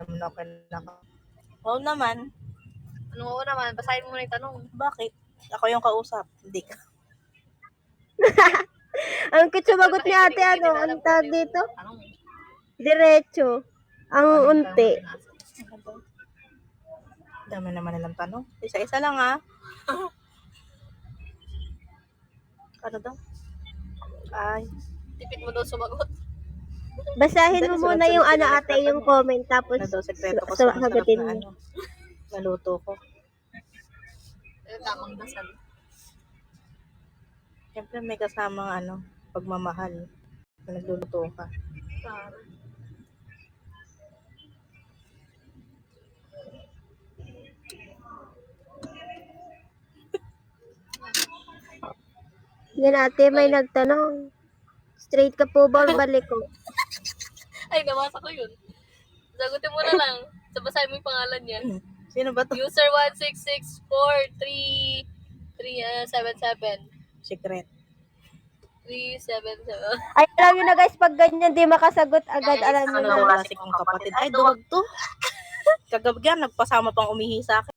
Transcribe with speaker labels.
Speaker 1: naman ako naka. Oo naman.
Speaker 2: Ano oo naman? Basahin mo muna yung tanong.
Speaker 1: Bakit? Ako yung kausap. Hindi ka.
Speaker 3: Ang cute sumagot ni ate, ano, ang tawag dito? Diretso. Ang unti.
Speaker 1: Dami naman nilang tanong. Isa-isa lang ha. Ano daw? Ay.
Speaker 2: Tipid mo daw sumagot.
Speaker 3: Basahin mo muna yung ano ate, yung comment, tapos
Speaker 1: Ano daw sekreto ko sa masarap
Speaker 3: sagutin
Speaker 1: na
Speaker 3: mo.
Speaker 1: ano. Naluto ko.
Speaker 2: Tamang dasal.
Speaker 1: Siyempre may kasamang ano, pagmamahal. Na nagluluto ka.
Speaker 3: Yan ate, may nagtanong. Straight ka po ba balik ko?
Speaker 2: Ay, nabasa ko yun. Sagutin mo na lang. Basahin mo yung pangalan niya.
Speaker 1: Sino ba to?
Speaker 2: User 166433377.
Speaker 1: Secret.
Speaker 2: 377.
Speaker 3: Ay, alam nyo na guys, pag ganyan, di makasagot agad, alam nyo
Speaker 1: Ano
Speaker 3: na.
Speaker 1: daw klase kong kapatid? Ay, duwag to. Kagabi nagpasama pang umihi sa akin.